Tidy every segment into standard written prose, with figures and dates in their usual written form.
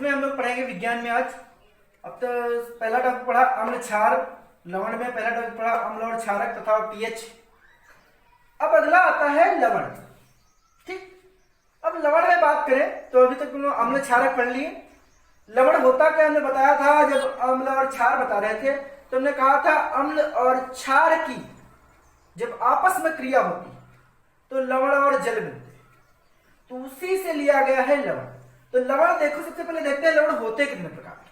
इसमें हम लोग पढ़ेंगे विज्ञान में आज। अब तो पहला टॉपिक पढ़ा अम्ल क्षार लवण में, पहला टॉपिक पढ़ा अम्ल और क्षारक तथा पीएच। अब अगला आता है लवण। ठीक, अब लवण में बात करें तो अभी तक तुम लोग अम्ल क्षारक पढ़ लिए। लवण होता क्या हमने बताया था, जब अम्ल और क्षार बता रहे थे तो हमने कहा था अम्ल और क्षार की जब आपस में क्रिया होती तो लवण और जल बनते, तो उसी से लिया गया है लवण। तो लवण देखो, सबसे पहले देखते हैं लवण होते कितने प्रकार के।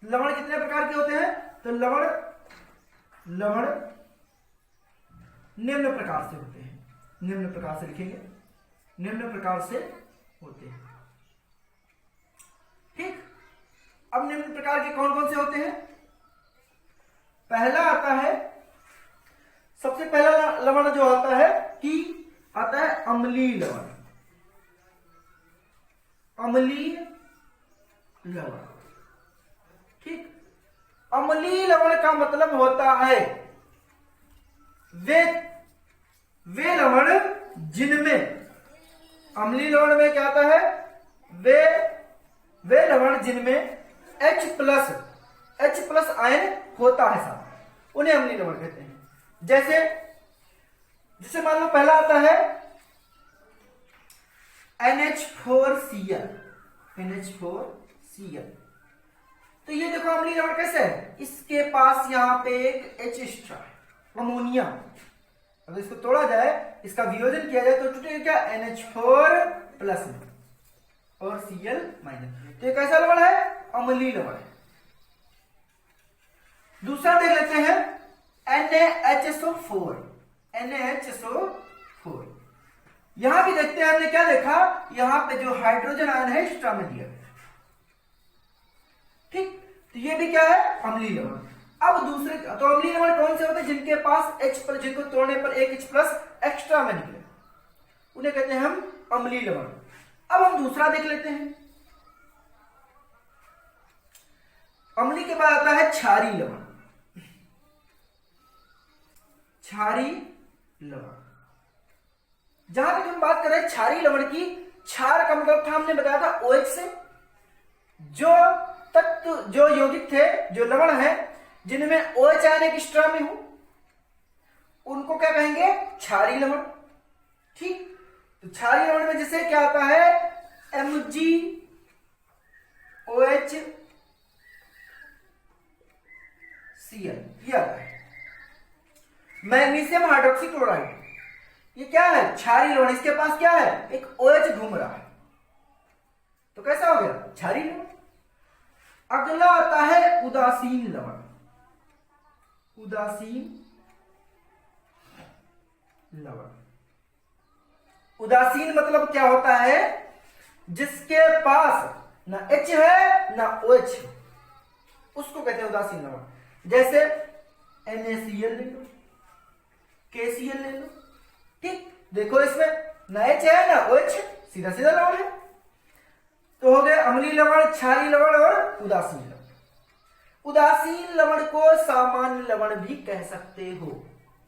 लवण कितने प्रकार के होते हैं, तो लवण निम्न प्रकार से होते हैं। निम्न प्रकार से लिखेंगे, निम्न प्रकार से होते हैं। ठीक, अब निम्न प्रकार के कौन कौन से होते हैं। पहला आता है, सबसे पहला लवण जो आता है कि आता है अम्लीय लवण। अम्लीय लवण, ठीक, अम्लीय लवण का मतलब होता है वे लवण जिनमें, अम्लीय लवण में क्या आता है, वे लवण जिनमें H+ आयन होता है साथ, उन्हें अम्लीय लवण कहते हैं। जैसे मान लो पहला आता है NH4Cl। तो ये देखो अम्लीय लवण कैसे है, इसके पास यहां पे एक H एक्स्ट्रा है, अमोनिया। अगर इसको तोड़ा जाए, इसका वियोजन किया जाए तो टूटेगा क्या, NH4+ में और Cl-। तो ये कैसा लवण है, अम्लीय लवण है। दूसरा देख लेते हैं NaHSO4। यहां भी देखते हैं, हमने क्या देखा, यहां पे जो हाइड्रोजन आयन है एक्स्ट्रा में दिया गया। ठीक, तो ये भी क्या है, अम्लीय लवण। अब दूसरे, तो अम्लीय लवण कौन से होते हैं, जिनके पास H+, जिनको तोड़ने पर एक H+ एक्स्ट्रा में निकले, उन्हें कहते हैं हम अम्लीय लवण। अब हम दूसरा देख लेते हैं। अम्लीय के बाद आता है क्षारीय लवण। क्षारीय लवण, जहां तक हम बात कर रहे हैं क्षारीय लवण की, क्षार का मतलब था, हमने बताया था OH से। जो तत्व, जो यौगिक थे, जो लवण है जिनमें OH आयन एक एक्स्ट्रा में हो, उनको क्या कहेंगे, क्षारीय लवण। ठीक, तो क्षारीय लवण में जैसे क्या आता है, MgOH Cl, ये आता है। मैग्नीशियम हाइड्रोक्सी क्लोराइड, ये क्या है, क्षारीय लवण। इसके पास क्या है, एक OH घूम रहा है, तो कैसा हो गया, क्षारीय लवण। अगला आता है उदासीन लवण। उदासीन मतलब क्या होता है, जिसके पास ना H है ना OH है, उसको कहते हैं उदासीन लवण। जैसे NaCl ले लो, KCl ले लो। ठीक, देखो इसमें ना H है ना OH है, सीधा सीधा लवण है। तो हो गए अम्लीय लवण, क्षारीय लवण और उदासीन लवण। उदासीन लवण को सामान्य लवण भी कह सकते हो।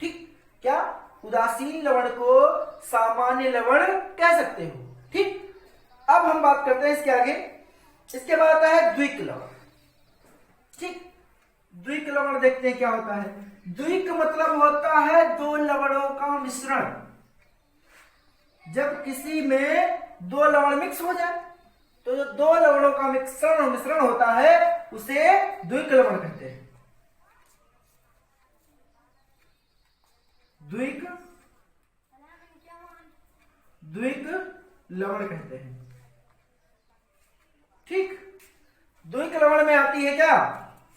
ठीक, क्या, उदासीन लवण को सामान्य लवण कह सकते हो। ठीक, अब हम बात करते हैं इसके आगे। इसके बाद आता है द्विक लवण। ठीक, द्विक लवण देखते हैं क्या होता है। द्विक मतलब होता है दो लवणों का मिश्रण। जब किसी में दो लवण मिक्स हो जाए तो जो दो लवणों का मिश्रण होता है उसे द्विक लवण कहते हैं। द्विक लवण कहते हैं। ठीक, द्विक लवण में आती है क्या,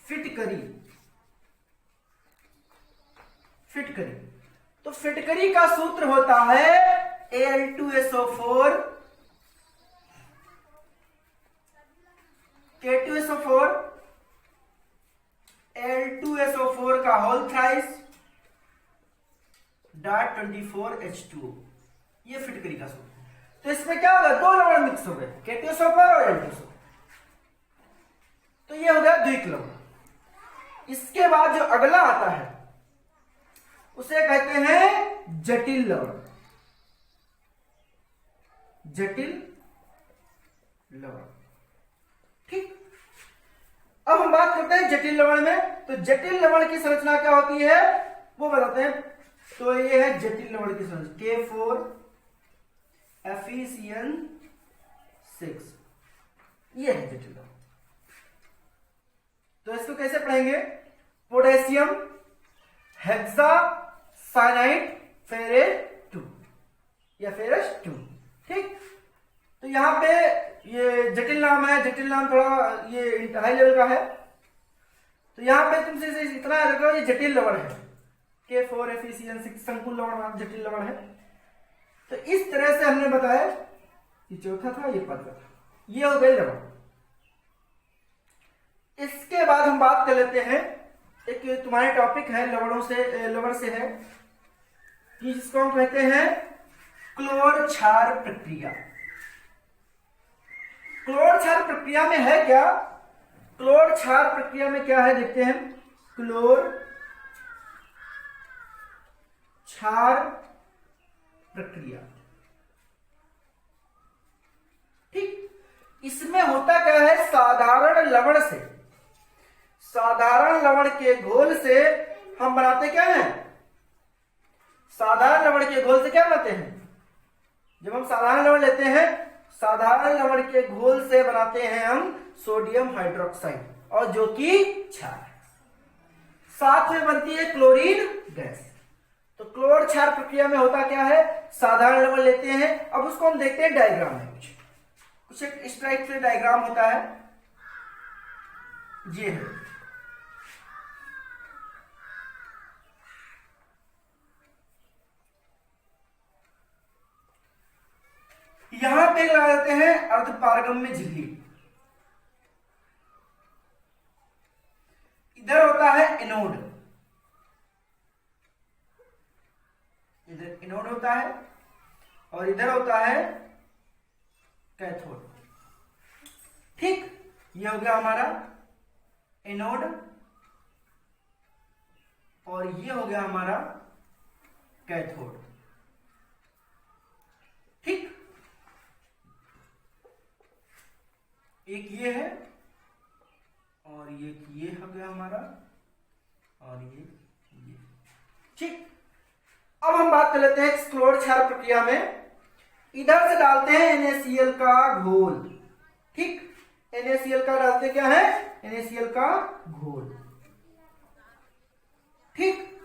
फिटकरी। तो फिटकरी का सूत्र होता है Al2SO4 K2SO4 Al2SO4 का होल थ्राइस .24H2O, ये फिटकरी का सूत्र। तो इसमें क्या होगा, दो लवण मिक्स हो गए, K2SO4 और Al2SO4, तो ये हो गया द्विक लवण। इसके बाद जो अगला आता है उसे कहते हैं जटिल लवण। अब हम बात करते हैं जटिल लवण में। तो जटिल लवण की संरचना क्या होती है वो बताते हैं। तो ये है जटिल लवण की संरचना K4 FeCN6, ये है जटिल लवण। तो इसको कैसे पढ़ेंगे? पोटेशियम हेक्सासाइनाइड फेरेट 2 या फेरस 2। ठीक, तो यहां पे ये जटिल नाम है, जटिल नाम थोड़ा ये हाई लेवल का है। तो यहां पे तुमसे इतना याद रखो, ये जटिल लवण है। K4 FeCN6 संकुल लवण जटिल लवण है। तो इस तरह से हमने बताया, ये चौथा था, ये पांचवा था, ये हो गए लवण। इसके बाद हम बात कर लेते हैं, एक तुम्हारे टॉपिक है लवणों से, लवण से है, जिसको हम कहते हैं क्लोर क्षार प्रक्रिया। क्लोर क्षार प्रक्रिया में है क्या? क्लोर क्षार प्रक्रिया में क्या है देखते हैं। क्लोर क्षार प्रक्रिया, ठीक, इसमें होता क्या है, साधारण लवण से, साधारण लवण के घोल से हम बनाते क्या हैं? साधारण लवण के घोल से क्या बनाते हैं? जब हम साधारण लवण लेते हैं, साधारण लवण के घोल से बनाते हैं हम सोडियम हाइड्रोक्साइड, और जो कि क्षार, साथ में बनती है क्लोरीन गैस। तो क्लोर क्षार प्रक्रिया में होता क्या है, साधारण लवण लेते हैं। अब उसको हम देखते हैं डायग्राम में, कुछ एक इस टाइप से डायग्राम होता है, ये है। यहां पे लगा देते हैं अर्धपारगम्य झिल्ली, इधर होता है एनोड, इधर एनोड होता है, और इधर होता है कैथोड। ठीक, ये हो गया हमारा एनोड, और ये हो गया हमारा कैथोड। ठीक, एक ये है, और ये हो गया हमारा, और ये। ठीक, अब हम बात कर लेते हैं क्लोर क्षार प्रक्रिया में। इधर से डालते हैं NaCl का घोल। ठीक, NaCl का डालते क्या है, NaCl का घोल। ठीक,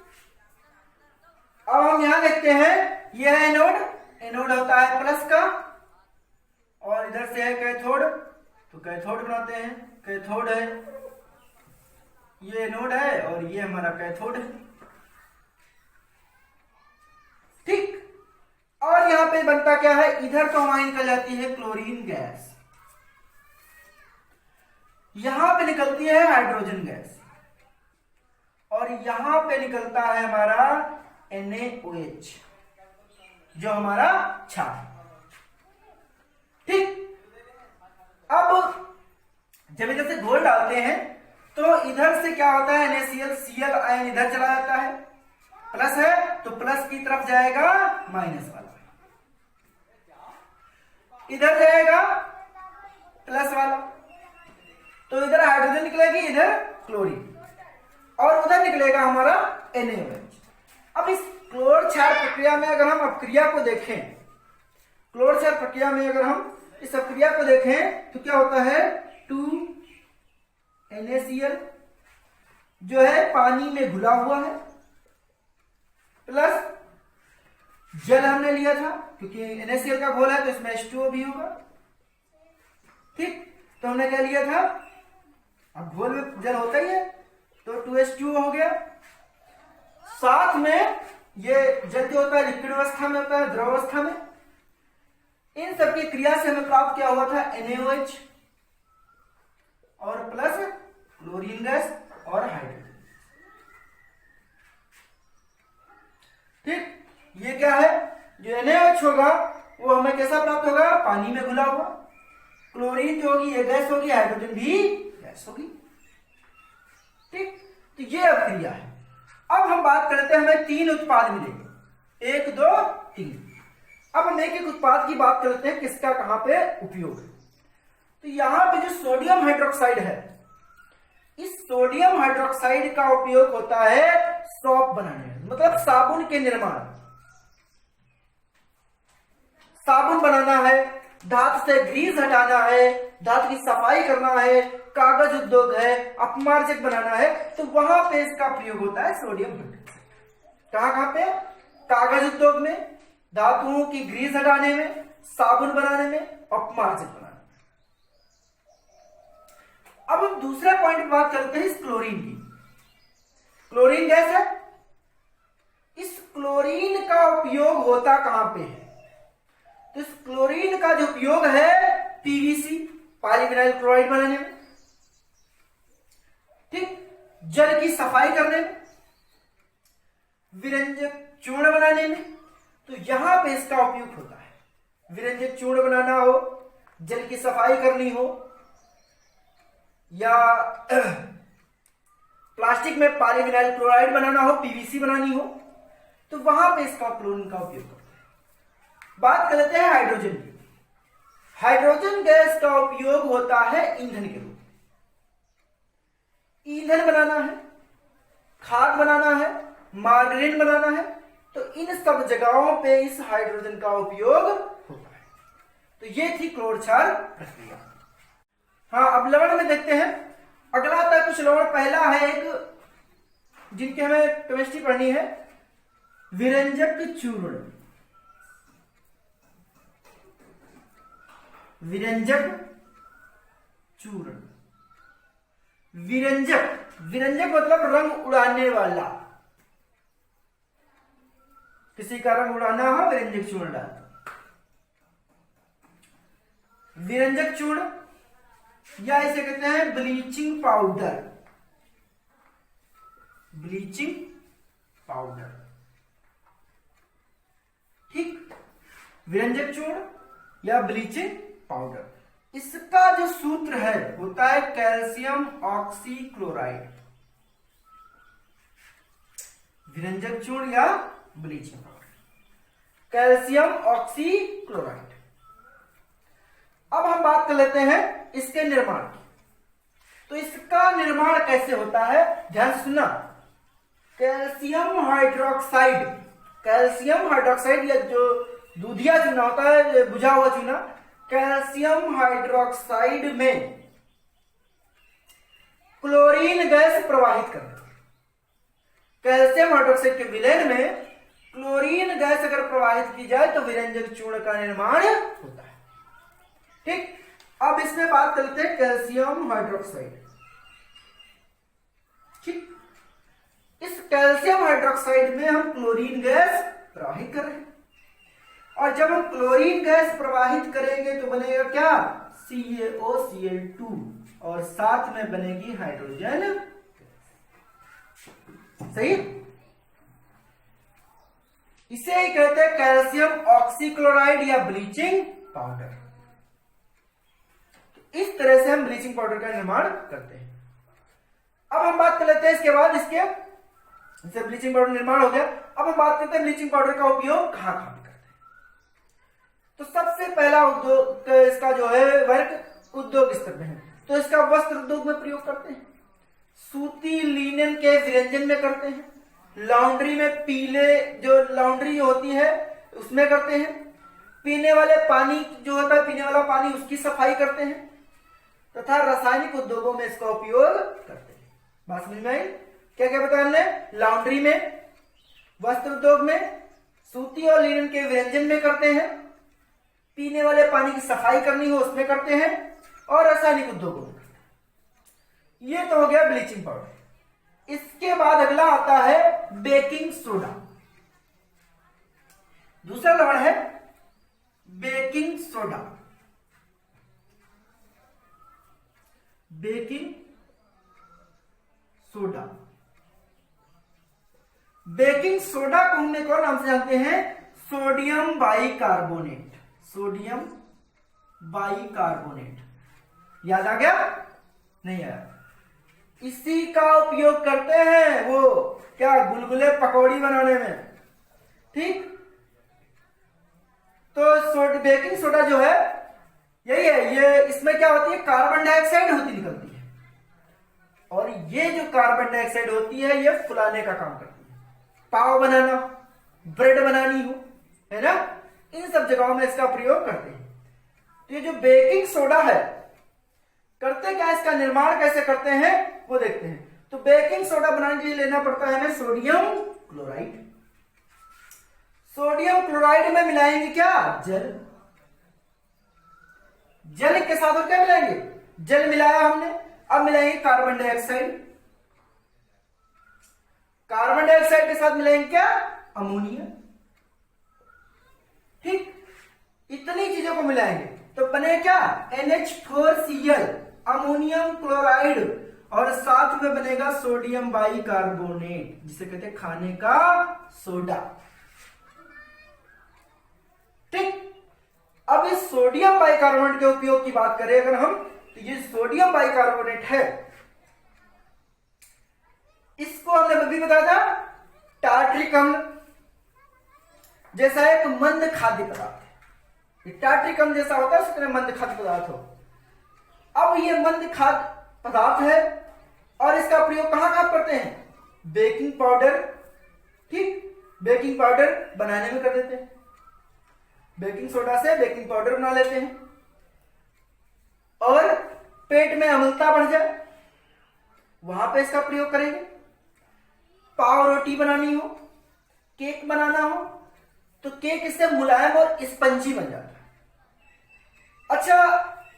अब हम यहां देखते हैं, यह है एनोड, एनोड होता है प्लस का, और इधर से है कैथोड, तो कैथोड बनाते हैं, कैथोड है, ये एनोड है, और ये हमारा कैथोड है। ठीक, और यहां पे बनता क्या है, इधर तो हमारी निकल जाती है क्लोरीन गैस, यहां पे निकलती है हाइड्रोजन गैस, और यहां पे निकलता है हमारा NaOH, जो हमारा क्षार। ठीक, अब जब इधर से घोल डालते हैं तो इधर से क्या होता है, NaCl, Cl आयन इधर चला जाता है, प्लस है तो प्लस की तरफ जाएगा माइनस वाला, इधर जाएगा प्लस वाला, तो इधर हाइड्रोजन निकलेगी, इधर क्लोरीन, और उधर निकलेगा हमारा NaOH। अब इस क्लोर क्षार प्रक्रिया में अगर हम अपक्रिया को देखें, क्लोर क्षार प्रक्रिया में अगर हम इस अपक्रिया को देखें तो क्या होता है, 2 NaCl जो है पानी में घुला हुआ है, प्लस जल हमने लिया था, क्योंकि NaCl का घोल है तो इसमें H2O भी होगा। ठीक, तो हमने क्या लिया था, अब घोल में जल होता ही है, तो 2H2O हो गया। साथ में ये जल जो होता है लिक्विड अवस्था में होता है, द्रव अवस्था में, इन सबकी क्रिया से हमें प्राप्त क्या हुआ था, NaOH और प्लस क्लोरीन गैस और हाइड्रोजन। ठीक, ये क्या है, जो NaOH होगा वो हमें कैसा प्राप्त होगा, पानी में घुला हुआ, क्लोरीन जो होगी ये गैस होगी, हाइड्रोजन भी गैस होगी। ठीक, तो ये अपक्रिया है। अब हम बात करते हैं, हमें 3 उत्पाद मिलेंगे, 1 2 3। अब हम एक उत्पाद की बात करते हैं, किसका कहां पे उपयोग है। तो यहां पे जो सोडियम हाइड्रोक्साइड है, इस सोडियम हाइड्रोक्साइड का उपयोग होता है सोप बनाने में, मतलब साबुन के निर्माण। साबुन बनाना है, धातु से ग्रीस हटाना है, धातु की सफाई करना है, कागज उद्योग है, अपमार्जक बनाना है, तो वहां पे इसका प्रयोग होता है सोडियम हाइड्रोक्साइड। कहां कहां पे? कागज उद्योग में, धातुओं की ग्रीस हटाने में, साबुन बनाने में, अपमार्जक बनाने में। अब हम दूसरे पॉइंट पर बात करते हैं इस क्लोरीन की। क्लोरीन गैस है, इस क्लोरीन का उपयोग होता कहां पे है? तो इस क्लोरीन का जो उपयोग है पीवीसी, पॉलीविनाइल क्लोराइड बनाने में, ठीक, जल की सफाई करने में, विरंजक चूर्ण बनाने में, तो यहां पे इसका उपयोग होता है। विरंजक चूर्ण बनाना हो, जल की सफाई करनी हो, या प्लास्टिक में पॉलीविनाइल क्लोराइड बनाना हो, पीवीसी बनानी हो, तो वहां पे इसका क्लोरीन का उपयोग करते हैं। बात कर लेते हैं हाइड्रोजन की। हाइड्रोजन गैस का उपयोग होता है ईंधन के रूप में। ईंधन बनाना है, खाद बनाना है, मार्गरीन बनाना है, तो इन सब जगहों पे इस हाइड्रोजन का उपयोग होता है। तो ये थी क्लोरक्षार प्रक्रिया। हाँ, अब लवण में देखते हैं। अगला था कुछ लवण। पहला है एक जिनके हमें केमिस्ट्री पढ़नी है, विरंजक चूर्ण। विरंजक चूर्ण। विरंजक, विरंजक मतलब रंग उड़ाने वाला। किसी का रंग उड़ाना हो, विरंजक चूर्ण डालते। विरंजक चूर्ण या इसे कहते हैं ब्लीचिंग पाउडर। ब्लीचिंग पाउडर, ठीक, विरंजक चूर्ण या ब्लीचिंग पाउडर। इसका जो सूत्र है होता है कैल्शियम ऑक्सीक्लोराइड। विरंजक चूर्ण या ब्लीचिंग पाउडर, कैल्शियम ऑक्सीक्लोराइड। अब हम बात कर लेते हैं इसके निर्माण की। तो इसका निर्माण कैसे होता है, ध्यान से सुनना। कैल्शियम हाइड्रोक्साइड, कैल्शियम हाइड्रोक्साइड या जो दूधिया चूना होता है, बुझा हुआ चूना, कैल्शियम हाइड्रोक्साइड में क्लोरीन गैस प्रवाहित करता है। कैल्शियम हाइड्रोक्साइड के विलयन में क्लोरीन गैस अगर प्रवाहित की जाए तो विरंजक चूर्ण का निर्माण होता है, ठीक। अब इसमें बात करते हैं कैल्शियम हाइड्रोक्साइड, ठीक। इस कैल्शियम हाइड्रोक्साइड में हम क्लोरीन गैस प्रवाहित कर रहे हैं, और जब हम क्लोरीन गैस प्रवाहित करेंगे तो बनेगा क्या, CaOCl2, और साथ में बनेगी हाइड्रोजन। सही, इसे ही कहते हैं कैल्शियम ऑक्सीक्लोराइड या ब्लीचिंग पाउडर। इस तरह से हम ब्लीचिंग पाउडर का निर्माण करते हैं। अब हम बात कर लेते हैं इसके बाद, इसके जैसे ब्लीचिंग पाउडर निर्माण हो गया, अब हम बात करते हैं ब्लीचिंग पाउडर का उपयोग कहां कहां करते हैं। तो सबसे पहला उद्योग इसका जो है वर्ग उद्योग स्तर में है, तो इसका वस्त्र उद्योग में प्रयोग करते हैं, सूती लिनन के विरंजन में करते हैं, लॉन्ड्री में पीले जो लॉन्ड्री होती है उसमें करते हैं, पीने वाले पानी जो होता है पीने वाला पानी उसकी सफाई करते हैं, तथा रासायनिक उद्योगों में इसका उपयोग करते हैं। बात समझ में आई? क्या क्या बताया हमने, लॉन्ड्री में, वस्त्र उद्योग में, सूती और लिनन के व्यंजन में करते हैं, पीने वाले पानी की सफाई करनी हो उसमें करते हैं, और रासायनिक उद्योगों में करते हैं। ये तो हो गया ब्लीचिंग पाउडर। इसके बाद अगला आता है बेकिंग सोडा। दूसरा लवण है baking soda. Baking soda, baking soda को हम एक और नाम से जानते हैं सोडियम बाइकार्बोनेट। सोडियम बाइकार्बोनेट, याद आ गया? नहीं आया? इसी का उपयोग करते हैं वो क्या, गुलगुले पकौड़ी बनाने में, ठीक। तो बेकिंग सोडा जो है यही है, ये इसमें क्या होती है, कार्बन डाइऑक्साइड होती निकलती है। और ये जो कार्बन डाइऑक्साइड होती है ये फुलाने का काम करती है। पाव बनाना, ब्रेड बनानी हो, है ना, इन सब जगहों में इसका प्रयोग करते हैं। तो ये जो बेकिंग सोडा है, करते क्या, इसका निर्माण कैसे करते हैं वो देखते हैं। तो बेकिंग सोडा बनाने के लिए लेना पड़ता है हमें सोडियम क्लोराइड। सोडियम क्लोराइड में मिलाएंगे क्या, जल। जल के साथ और क्या मिलाएंगे, जल मिलाया हमने, अब मिलाएंगे कार्बन डाइऑक्साइड। कार्बन डाइऑक्साइड के साथ मिलाएंगे क्या, अमोनिया। ठीक, इतनी चीजों को मिलाएंगे तो बने क्या, NH4Cl, अमोनियम क्लोराइड, और साथ में बनेगा सोडियम बाइकार्बोनेट, जिसे कहते हैं खाने का सोडा। ठीक, अब इस सोडियम बाइकार्बोनेट के उपयोग की बात करें अगर हम, तो ये सोडियम बाइकार्बोनेट है, इसको हमने अभी बताया था टार्ट्रिक अम्ल जैसा एक मंद खाद्य पदार्थ है। टार्ट्रिक अम्ल जैसा होता है उसी तरह मंद खाद्य पदार्थ हो। अब ये मंद खाद्य पदार्थ है और इसका प्रयोग कहां कहां करते हैं, बेकिंग पाउडर। ठीक, बेकिंग पाउडर बनाने में कर देते हैं, बेकिंग सोडा से बेकिंग पाउडर बना लेते हैं। और पेट में अम्लता बढ़ जाए वहां पे इसका प्रयोग करेंगे। पाव रोटी बनानी हो, केक बनाना हो, तो केक इससे मुलायम और स्पंजी बन जाता है। अच्छा,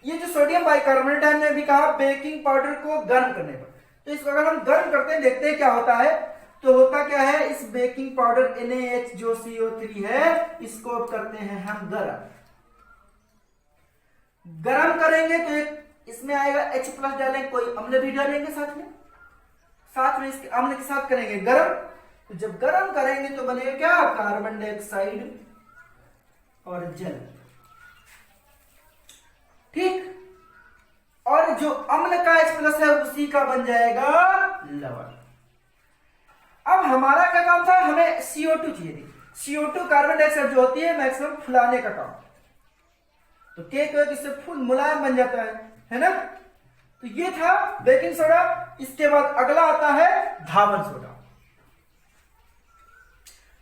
ये जो सोडियम बाइकार्बोनेट है, हमने भी कहा बेकिंग पाउडर को गर्म करने पर, तो इसको अगर हम गर्म करते हैं देखते हैं क्या होता है। तो होता क्या है, इस बेकिंग पाउडर NaH जो CO3 है, इसको अब करते हैं हम गरम। गरम करेंगे तो एक इसमें आएगा H+ डालेंगे, कोई अम्ल भी डालेंगे साथ में इसके अम्ल के साथ करेंगे गरम। तो जब गरम करेंगे तो बनेगा क्या, कार्बन डाइऑक्साइड और जल। ठीक, और जो अम्ल का H+ है उसी का बन जाएगा लवण। अब हमारा क्या काम था, हमें CO2 चाहिए थी। CO2 कार्बन डाइऑक्साइड जो होती है मैक्सिमम फुलाने का काम, तो केक इससे फुल मुलायम बन जाता है ना। तो ये था बेकिंग सोडा। इसके बाद अगला आता है धावन सोडा।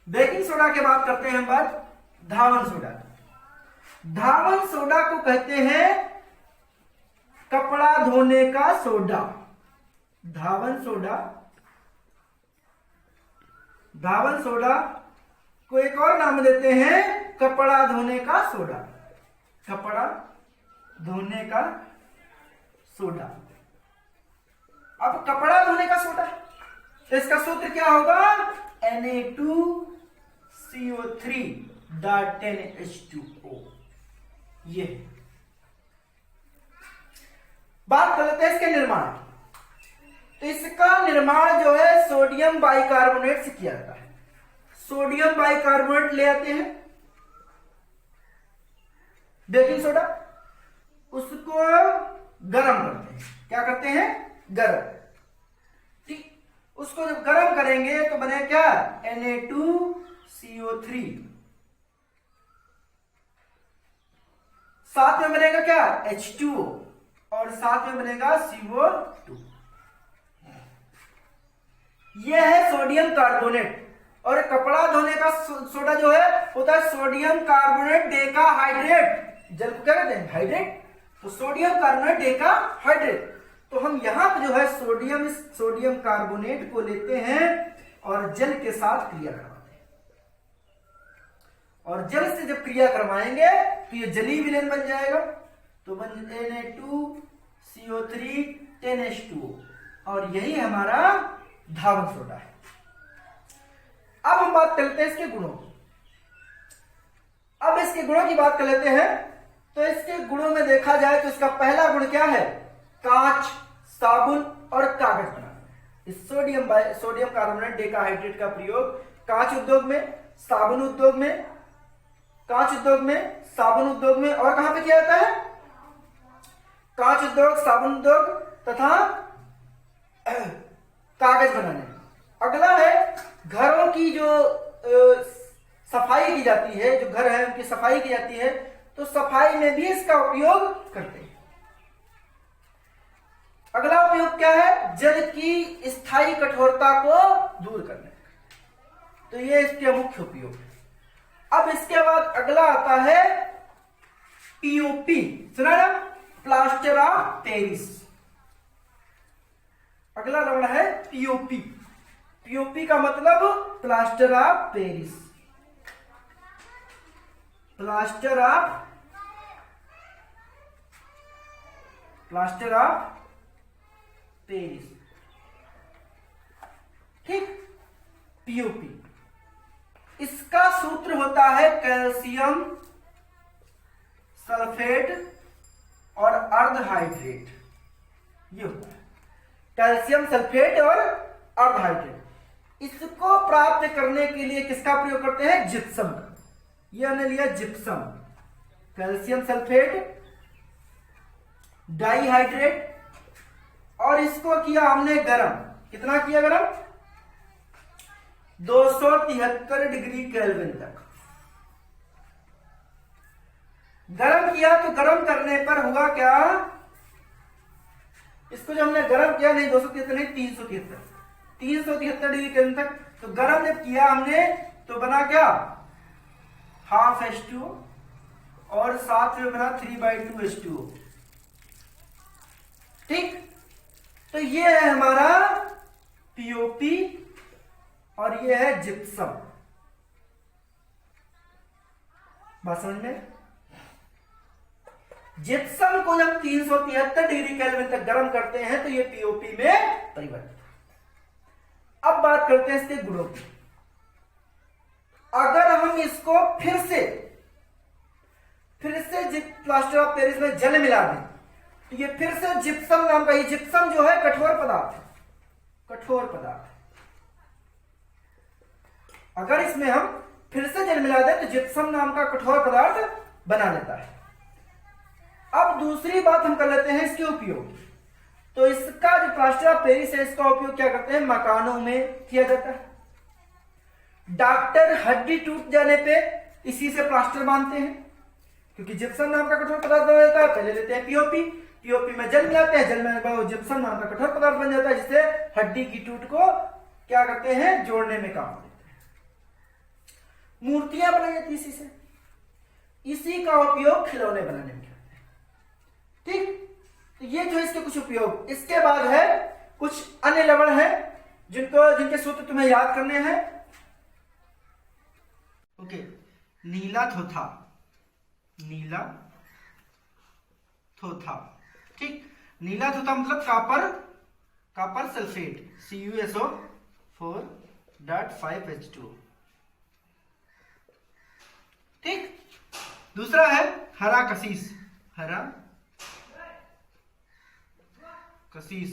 बेकिंग सोडा के बाद करते हैं हम बात धावन सोडा। धावन सोडा को कहते हैं कपड़ा धोने का सोडा। धावन सोडा को एक और नाम देते हैं कपड़ा धोने का सोडा। कपड़ा धोने का सोडा। अब कपड़ा धोने का सोडा, तो इसका सूत्र क्या होगा, Na2CO3.10H2O। ये बात कर लेते हैं इसके निर्माण। तो इसका निर्माण जो है सोडियम बाइकार्बोनेट से किया जाता है। सोडियम बाइकार्बोनेट ले आते हैं, बेकिंग सोडा, उसको गरम करते हैं। क्या करते हैं, गरम। ठीक, उसको जब गरम करेंगे तो बने क्या, Na2CO3। साथ में बनेगा क्या, H2O, और साथ में बनेगा CO2। यह है सोडियम कार्बोनेट। और कपड़ा धोने का सोडा जो है होता है सोडियम कार्बोनेट डेकाहाइड्रेट। जल को क्या कहते हैं, हाइड्रेट। तो सोडियम कार्बोनेट डेकाहाइड्रेट। तो हम यहां पे जो है सोडियम कार्बोनेट को लेते हैं और जल के साथ क्रिया करवाते हैं। और जल से जब क्रिया करवाएंगे तो ये जलीय विलयन बन जाएगा। तो बन Na2CO3 10H2O, और यही हमारा धावन सोडा है। अब हम बात करते हैं इसके गुणों की। अब इसके गुणों की बात कर लेते हैं। तो इसके गुणों में देखा जाए तो इसका पहला गुण क्या है, कांच, साबुन और कागज बनाना। इस सोडियम कार्बोनेट डेकाहाइड्रेट का प्रयोग कांच उद्योग में, साबुन उद्योग में, साबुन उद्योग में और कहां पे किया जाता है, कांच उद्योग, साबुन उद्योग तथा कागज बनाने। अगला है घरों की जो सफाई की जाती है, जो घर है उनकी सफाई की जाती है, तो सफाई में भी इसका उपयोग करते हैं। अगला उपयोग क्या है? जल की स्थायी कठोरता को दूर करने का। तो ये इसके मुख्य उपयोग है। अब इसके बाद अगला आता है पीओपी, सुना ना, प्लास्टर ऑफ पेरिस। अगला लवण है पीओपी। पीओपी का मतलब plaster of Paris. Plaster of Paris, ठीक, पीओपी। इसका सूत्र होता है कैल्शियम सल्फेट और अर्धहाइड्रेट। ये होता है कैल्शियम सल्फेट और अर्धहाइड्रेट। इसको प्राप्त करने के लिए किसका प्रयोग करते हैं? जिप्सम का। ये हमने लिया जिप्सम, कैल्शियम सल्फेट, डाइहाइड्रेट, और इसको किया हमने गरम। कितना किया गरम? 273 डिग्री केल्विन तक गरम किया। तो गरम करने पर हुआ क्या? इसको जो हमने गरम किया, नहीं 273 नहीं 373 डिग्री केल्विन तक। तो गरम जब किया हमने तो बना क्या? हाफ H2O और साथ में बना 3/2 H2O, ठीक। तो ये है हमारा पीओपी और ये है जिप्सम। बात समझ में? जिप्सम को जब 373 डिग्री केल्विन तक गर्म करते हैं तो ये पीओपी में परिवर्तित। अब बात करते हैं इसके गुणों की। अगर हम इसको फिर से प्लास्टर ऑफ पेरिस में जल मिला दें तो ये फिर से जिप्सम नाम का, ये जिप्सम जो है कठोर पदार्थ है, कठोर पदार्थ। अगर इसमें हम फिर से जल मिला दें तो जिप्सम नाम का कठोर पदार्थ बना लेता है। अब दूसरी बात हम कर लेते हैं इसके उपयोग। तो इसका जो प्लास्टर ऑफ पेरिस है, इसका उपयोग क्या करते हैं? मकानों में किया जाता है। डॉक्टर हड्डी टूट जाने पे इसी से प्लास्टर बांधते हैं, क्योंकि जिप्सम नाम का कठोर पदार्थ बन जाता है। पहले लेते हैं पीओपी, पीओपी में जल मिलाते हैं, जल में जिप्सम नाम का कठोर पदार्थ बन जाता है, जिससे हड्डी की टूट को क्या करते हैं? जोड़ने में काम देते हैं। मूर्तियां बनाई जाती इसी से, इसी का उपयोग खिलौने बनाने में करते हैं, ठीक। तो ये जो इसके कुछ उपयोग। इसके बाद है कुछ अन्य लवण है जिनके सूत्र तुम्हें याद करने हैं। ओके, नीला थोथा, नीला थोथा, ठीक। नीला थोथा मतलब कॉपर सल्फेट, CuSO4.5H2O, ठीक। दूसरा है हरा कसीस, हरा कसीस,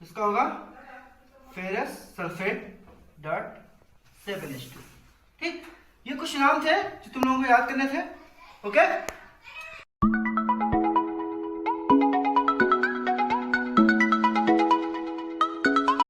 इसका होगा फेरस सल्फेट.7H2, ठीक। ये कुछ नाम थे जो तुम लोगों को याद करने थे, ओके।